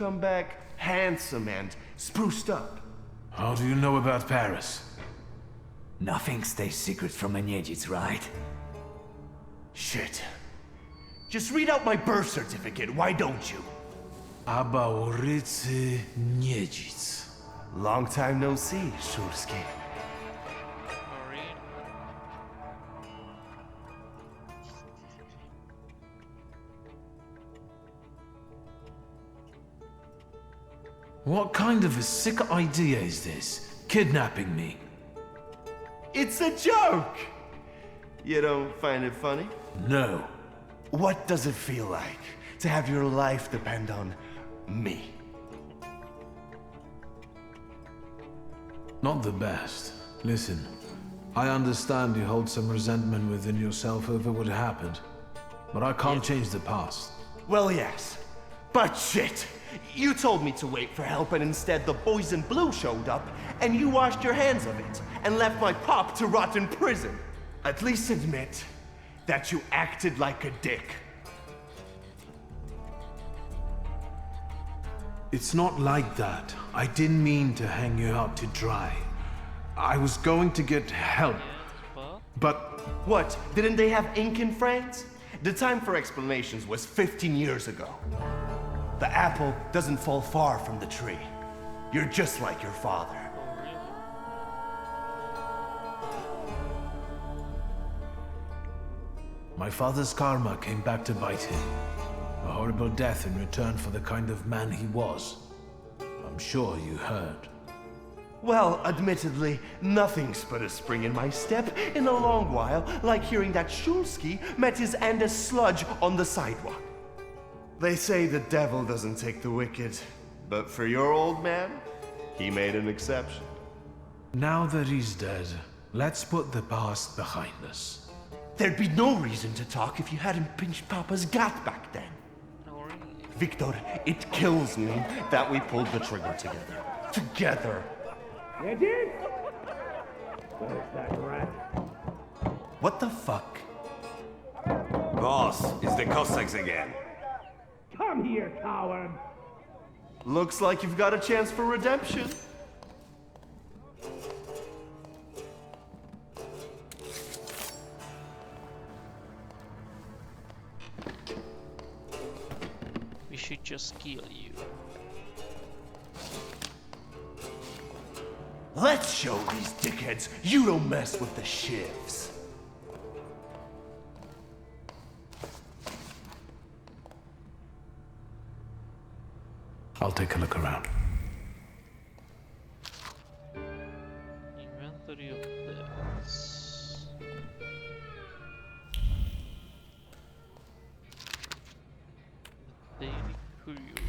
come back handsome and spruced up. How do you know about Paris? Nothing stays secret from a Niedzic, right? Shit. Just read out my birth certificate, why don't you? Aba ulicy Niedzic. Long time no see, Szulski. What kind of a sick idea is this? Kidnapping me? It's a joke! You don't find it funny? No. What does it feel like to have your life depend on me? Not the best. Listen, I understand you hold some resentment within yourself over what happened, but I can't change the past. Well, yes. But shit! You told me to wait for help and instead the boys in blue showed up and you washed your hands of it and left my pop to rot in prison. At least admit that you acted like a dick. It's not like that. I didn't mean to hang you out to dry. I was going to get help, but... What, didn't they have ink in France? The time for explanations was 15 years ago. The apple doesn't fall far from the tree. You're just like your father. My father's karma came back to bite him. A horrible death in return for the kind of man he was. I'm sure you heard. Well, admittedly, nothing's put a spring in my step in a long while, like hearing that Szulski met his end as sludge on the sidewalk. They say the devil doesn't take the wicked, but for your old man, he made an exception. Now that he's dead, let's put the past behind us. There'd be no reason to talk if you hadn't pinched Papa's gut back then. Victor, it kills me that we pulled the trigger together. Together. Niedzic? Where's that rat? What the fuck? Boss, it's the Cossacks again. Come here, coward! Looks like you've got a chance for redemption. We should just kill you. Let's show these dickheads you don't mess with the shivs. I'll take a look around. Inventory of deaths. The Daily Courier.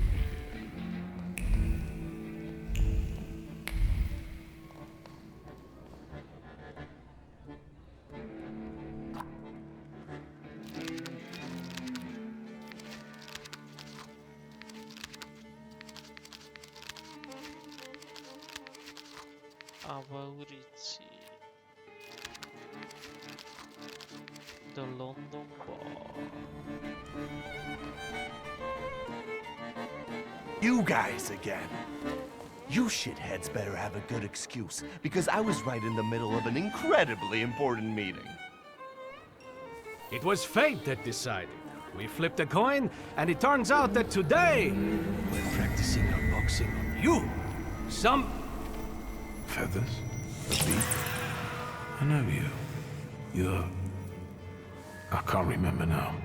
Avaurici. The London Bar. You guys again. You shitheads better have a good excuse, because I was right in the middle of an incredibly important meeting. It was fate that decided. We flipped a coin, and it turns out that today we're practicing our boxing on you. Some Feathers? A beak? I know you. You're... I can't remember now.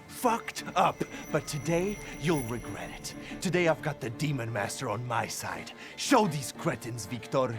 Fucked up, but today you'll regret it. Today I've got the Demon Master on my side. Show these cretins, Victor.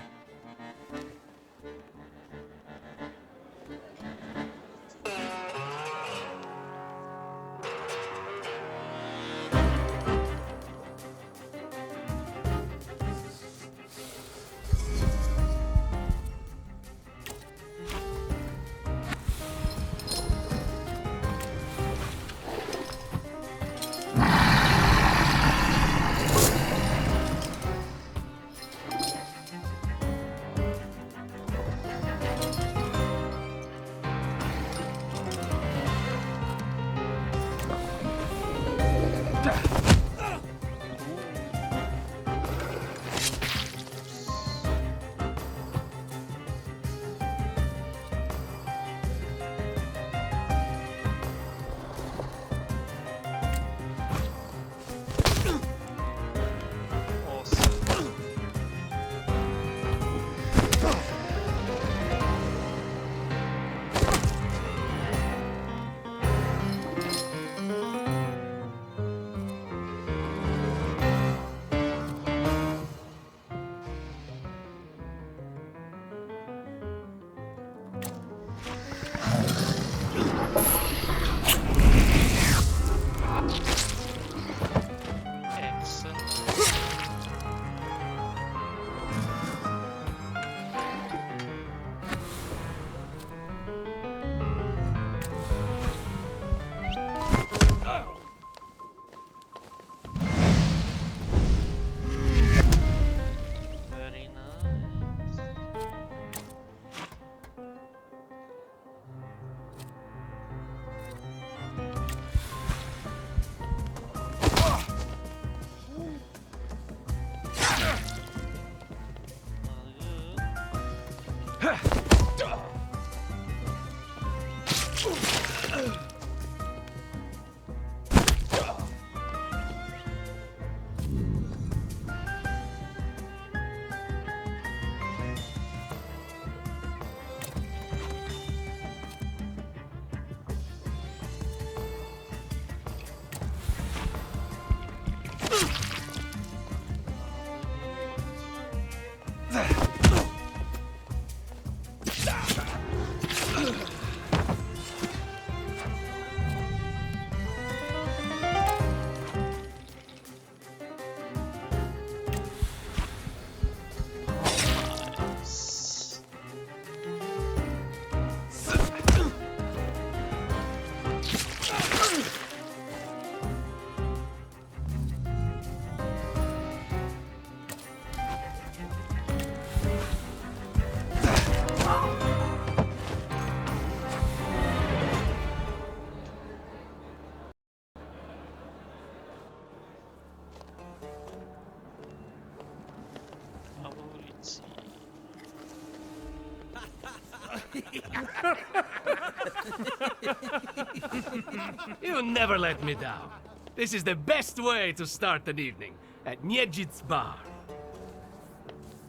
You never let me down. This is the best way to start an evening, at Niedzic's bar.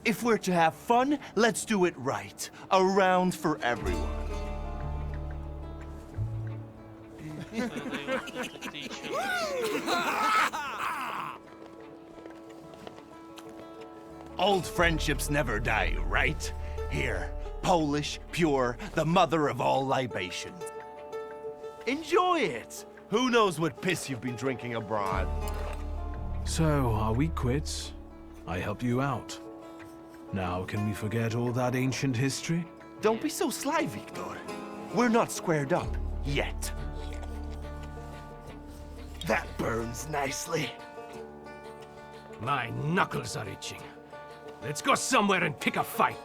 If we're to have fun, let's do it right. A round for everyone. So they wanted to teach us. Old friendships never die, right? Here, Polish, pure, the mother of all libations. Enjoy it! Who knows what piss you've been drinking abroad? So, are we quits? I helped you out. Now, can we forget all that ancient history? Don't be so sly, Victor. We're not squared up, yet. That burns nicely. My knuckles are itching. Let's go somewhere and pick a fight.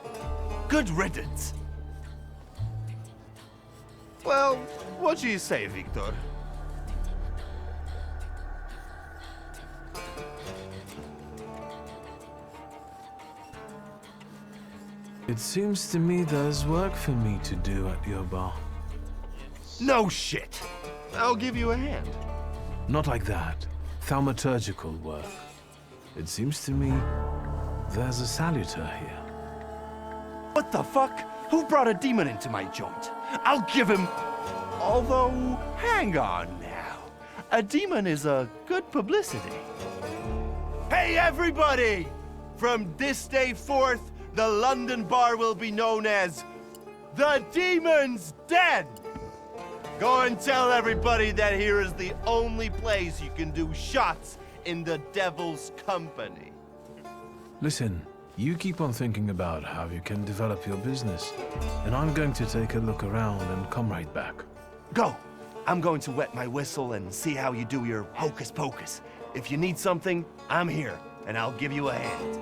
Good riddance. Well, what do you say, Victor? It seems to me there's work for me to do at your bar. No shit. I'll give you a hand. Not like that. Thaumaturgical work. It seems to me there's a saluter here. What the fuck? Who brought a demon into my joint? I'll give him... Although, hang on now. A demon is a good publicity. Hey, everybody! From this day forth, the London bar will be known as The Demon's Den! Go and tell everybody that here is the only place you can do shots in the devil's company. Listen, you keep on thinking about how you can develop your business, and I'm going to take a look around and come right back. Go! I'm going to wet my whistle and see how you do your hocus pocus. If you need something, I'm here, and I'll give you a hand.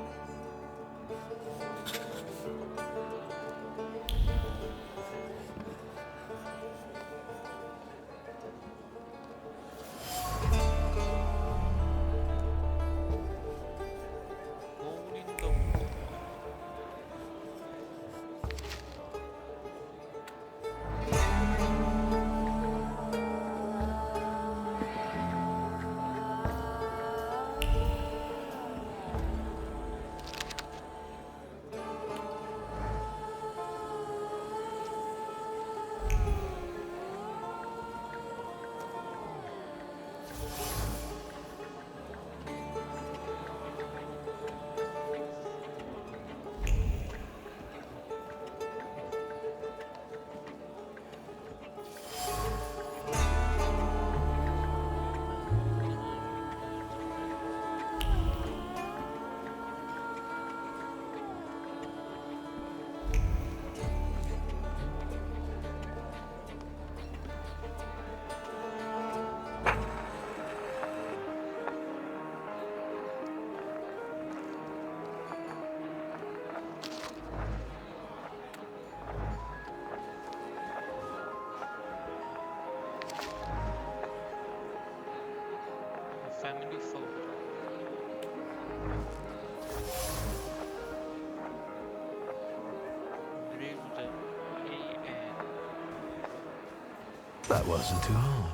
Family photo. Engraved A.N. That wasn't too hard.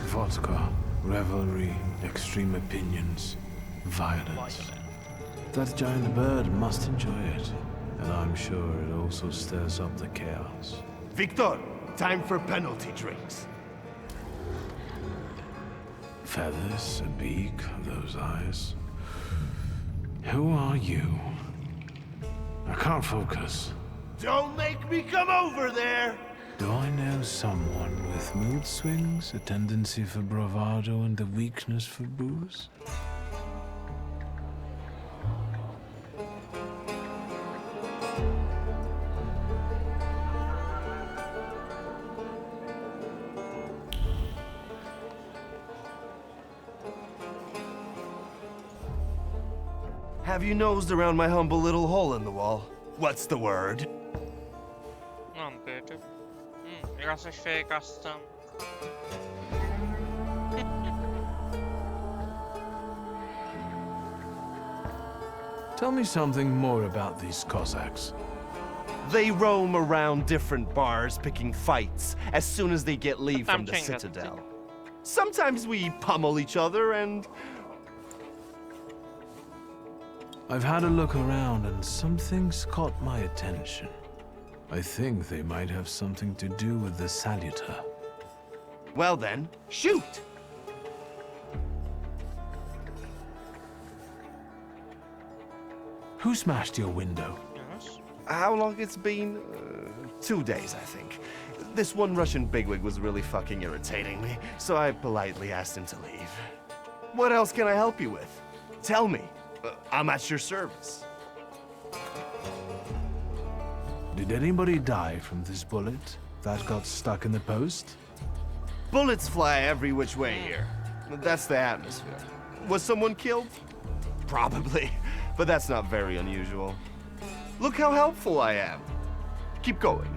Vodka, revelry, extreme opinions, violence. That giant bird must enjoy it, and I'm sure it also stirs up the chaos. Victor, time for penalty drinks. Feathers, a beak, those eyes. Who are you? I can't focus. Don't make me come over there! Do I know someone with mood swings, a tendency for bravado, and a weakness for booze? Have you nosed around my humble little hole in the wall? What's the word? Nem például. Még azt is fékeztem. Tell me something more about these Cossacks. They roam around different bars picking fights as soon as they get leave from the Citadel. Sometimes we pummel each other and... I've had a look around and something's caught my attention. I think they might have something to do with the Saluter. Well then, shoot! Who smashed your window? Yes. How long it's been? 2 days, I think. This one Russian bigwig was really fucking irritating me, so I politely asked him to leave. What else can I help you with? Tell me. I'm at your service. Did anybody die from this bullet that got stuck in the post? Bullets fly every which way here. That's the atmosphere. Was someone killed? Probably, but that's not very unusual. Look how helpful I am. Keep going.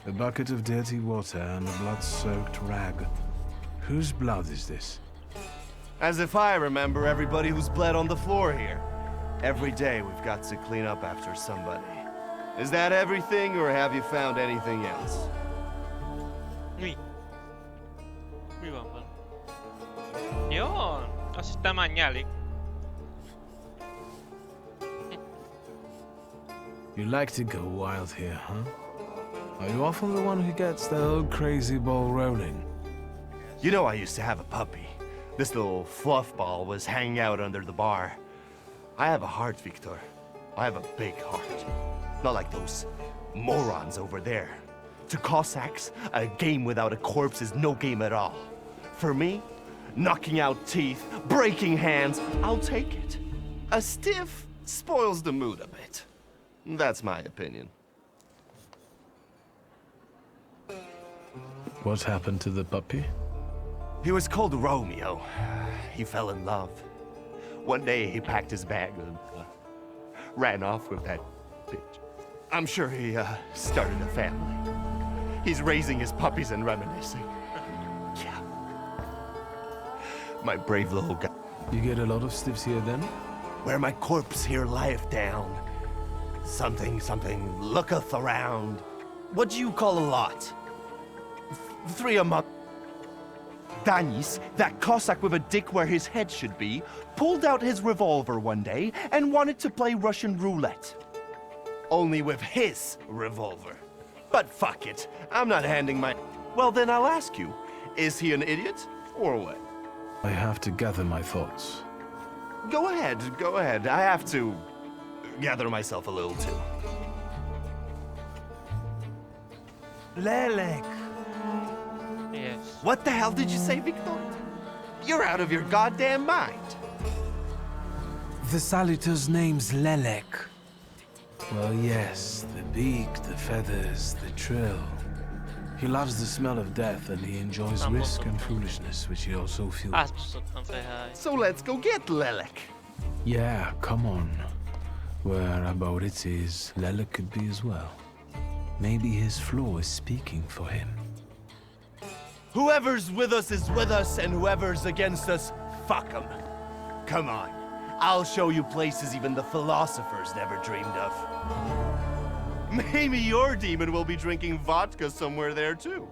A bucket of dirty water and a blood-soaked rag. Whose blood is this? As if I remember everybody who's bled on the floor here. Every day we've got to clean up after somebody. Is that everything, or have you found anything else? Mi? Mi van vele? Jó, azt hittem már nyeli. You like to go wild here, huh? Are you often the one who gets the whole crazy ball rolling? You know, I used to have a puppy. This little fluff ball was hanging out under the bar. I have a heart, Victor. I have a big heart. Not like those morons over there. To Cossacks, a game without a corpse is no game at all. For me, knocking out teeth, breaking hands, I'll take it. A stiff spoils the mood a bit. That's my opinion. What happened to the puppy? He was called Romeo. He fell in love. One day he packed his bag and ran off with that bitch. I'm sure he started a family. He's raising his puppies and reminiscing. Yeah. My brave little guy. You get a lot of stiffs here then? Where my corpse here lieth down. Something looketh around. What do you call a lot? 3 a month. Danis, that Cossack with a dick where his head should be, pulled out his revolver one day and wanted to play Russian roulette. Only with his revolver. But fuck it, I'm not handing my... Well then I'll ask you, is he an idiot or what? I have to gather my thoughts. Go ahead, I have to gather myself a little too. Lelek. Yes. What the hell did you say, Victor? You're out of your goddamn mind. The Saluter's name's Lelek. Well, yes, the beak, the feathers, the trill. He loves the smell of death and he enjoys risk and foolishness, which he also fuels. Átmutattam fejháj. So let's go get Lelek. Yeah, come on. Whereabout it is, Lelek could be as well. Maybe his flaw is speaking for him. Whoever's with us is with us, and whoever's against us, fuck 'em. Come on, I'll show you places even the philosophers never dreamed of. Maybe your demon will be drinking vodka somewhere there too.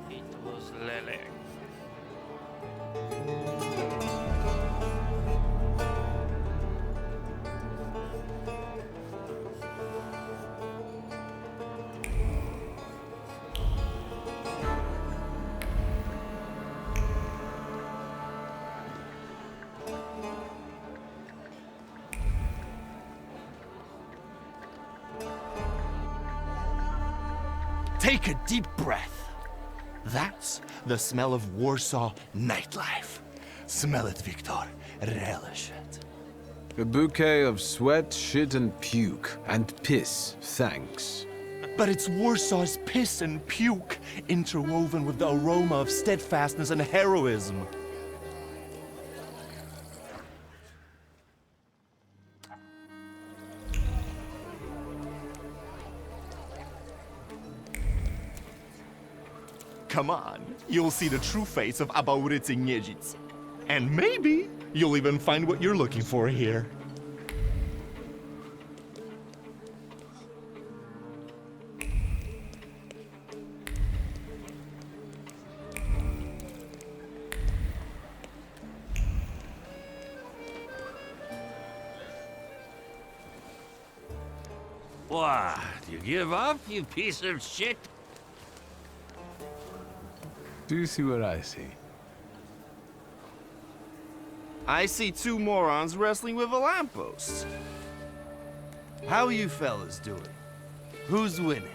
It was Lelek. Take a deep breath. That's the smell of Warsaw nightlife. Smell it, Victor. Relish it. A bouquet of sweat, shit, and puke. And piss, thanks. But it's Warsaw's piss and puke, interwoven with the aroma of steadfastness and heroism. Come on, you'll see the true face of Abaurycy Niedzic. And maybe you'll even find what you're looking for here. What? You give up, you piece of shit? Do you see what I see? I see two morons wrestling with a lamppost. How you fellas doing? Who's winning?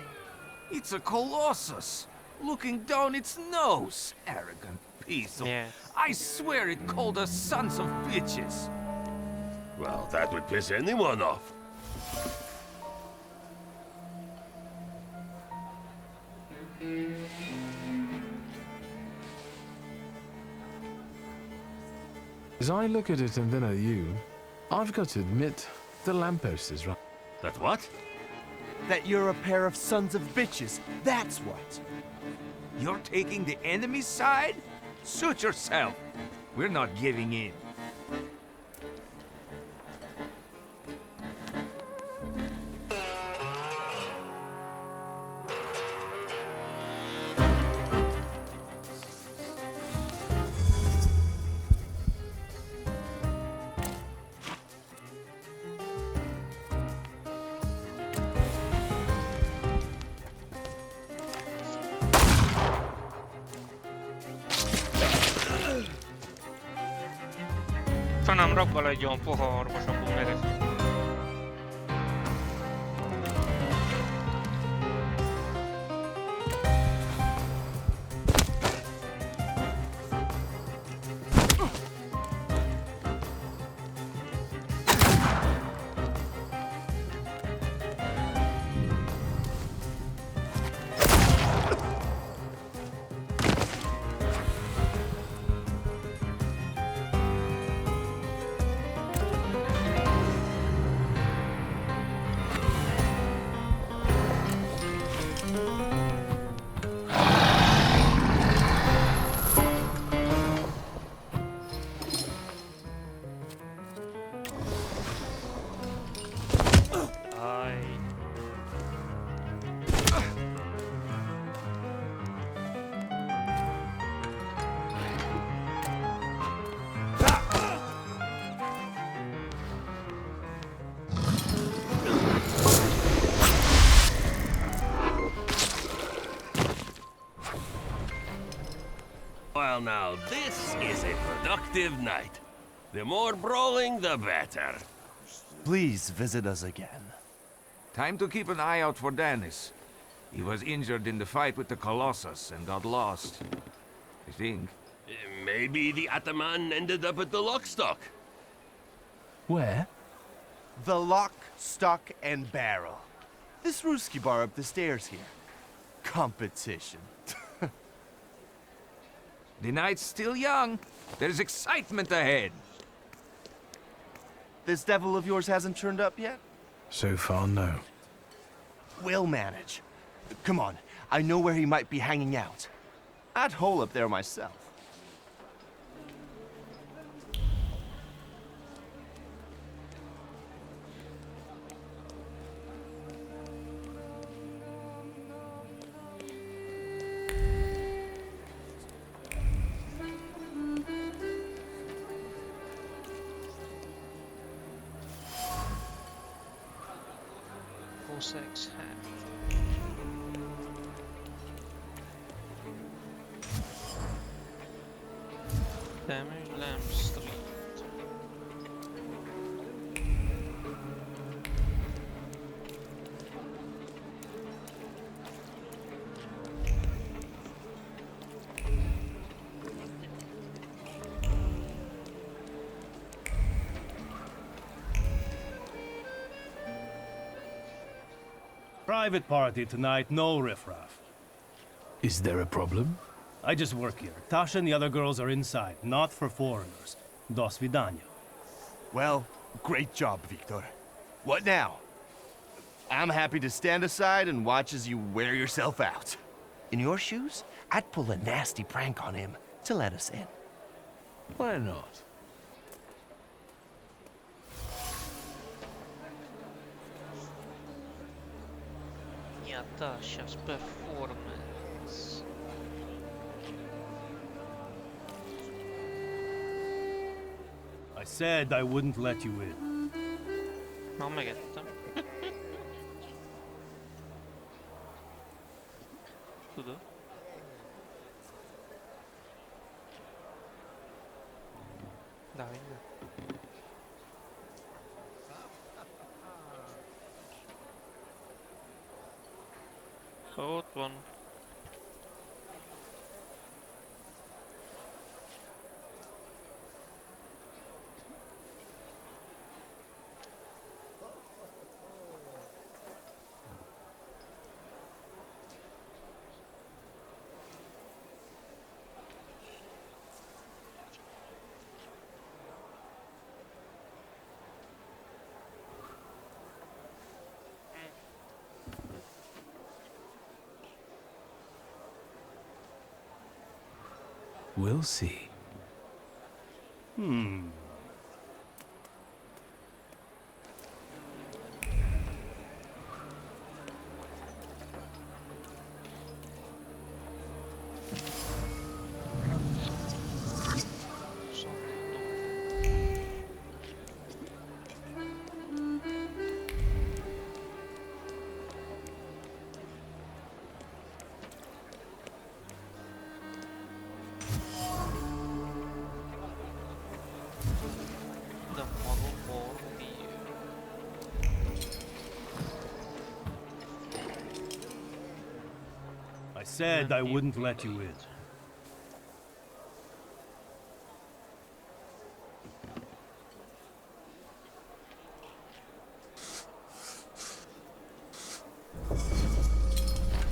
It's a colossus, looking down its nose. Arrogant piece of... Yeah. I swear it called us sons of bitches. Well, that would piss anyone off. As I look at it and then at you, I've got to admit, the lamppost is right. That what? That you're a pair of sons of bitches, that's what. You're taking the enemy's side? Suit yourself. We're not giving in. Sanám rabba legyen poharmos a boomeres. Well, now, this is a productive night. The more brawling, the better. Please visit us again. Time to keep an eye out for Dennis. He was injured in the fight with the Colossus and got lost. I think. Maybe the Ataman ended up at the Lockstock. Where? The Lock, Stock, and Barrel. This Ruski bar up the stairs here. Competition. The night's still young. There's excitement ahead. This devil of yours hasn't turned up yet? So far, no. We'll manage. Come on, I know where he might be hanging out. I'd hole up there myself. Sex hat. Damage Lamp Street. Private party tonight, no riffraff. Is there a problem? I just work here. Tasha and the other girls are inside, not for foreigners. Do svidania. Well, great job, Victor. What now? I'm happy to stand aside and watch as you wear yourself out. In your shoes, I'd pull a nasty prank on him to let us in. Why not? Natasha's performance. I said I wouldn't let you in. Ja, megettem. Tudod? De minden. Ott van. We'll see. De maga valami. I said I wouldn't let you in.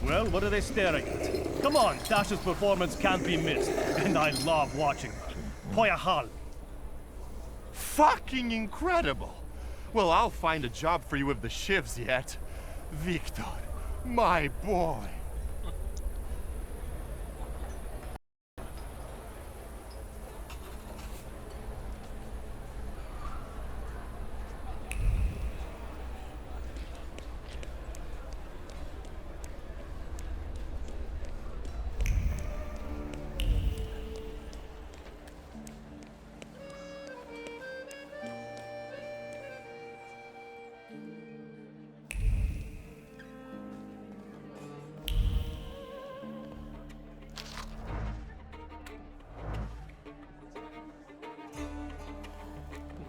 Well, what are they staring at? Come on, Tasha's performance can't be missed, and I love watching her. Poyahal. Fucking incredible! Well, I'll find a job for you with the shivs yet. Victor, my boy.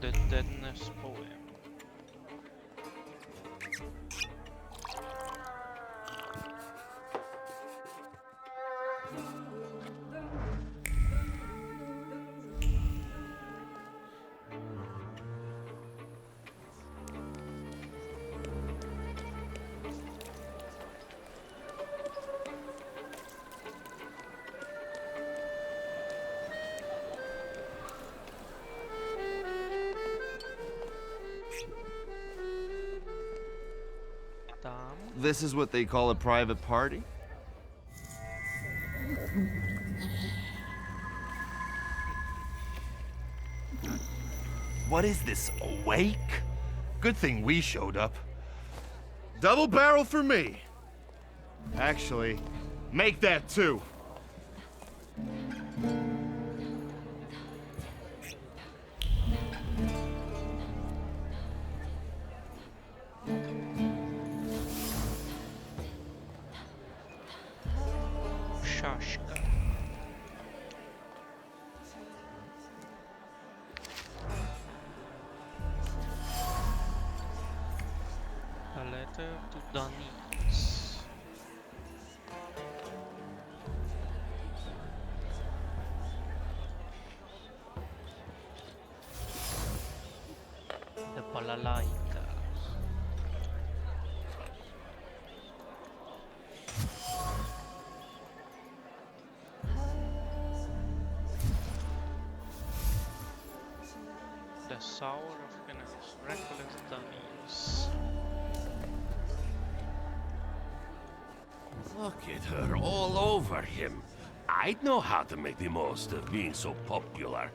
The Deadness Poem. Tam. This is what they call a private party? What is this, a wake? Good thing we showed up. Double barrel for me. Actually, make that two. Shashka. A letter to Danis. The balalaika. Sour of Genesis, reckless Daniels. Look at her all over him. I'd know how to make the most of being so popular.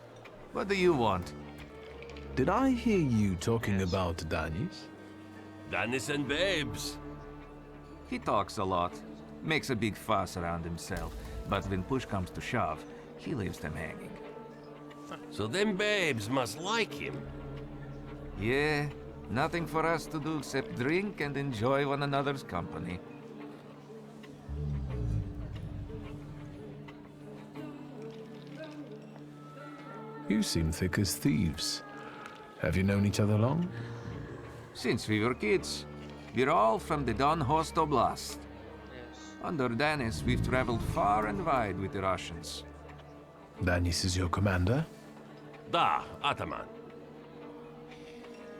What do you want? Did I hear you talking about Danis? Dennis and babes. He talks a lot, makes a big fuss around himself, but when push comes to shove, he leaves them hanging. So them babes must like him. Yeah, nothing for us to do except drink and enjoy one another's company. You seem thick as thieves. Have you known each other long? Since we were kids, we're all from the Don Host Oblast. Yes. Under Danis, we've traveled far and wide with the Russians. Danis is your commander? Da, Ataman.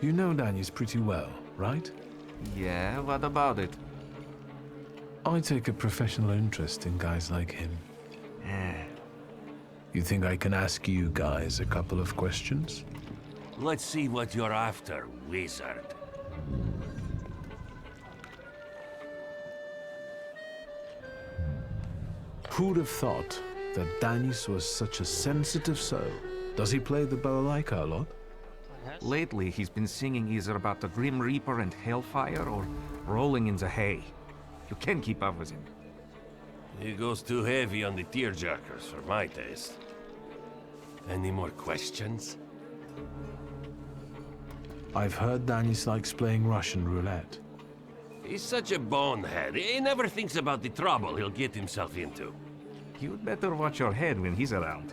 You know Danis pretty well, right? Yeah, what about it? I take a professional interest in guys like him. You think I can ask you guys a couple of questions? Let's see what you're after, wizard. Who'd have thought that Danis was such a sensitive soul? Does he play the balalaika a lot? Yes. Lately, he's been singing either about the Grim Reaper and Hellfire or rolling in the hay. You can't keep up with him. He goes too heavy on the tearjerkers for my taste. Any more questions? I've heard Danis likes playing Russian roulette. He's such a bonehead. He never thinks about the trouble he'll get himself into. You'd better watch your head when he's around.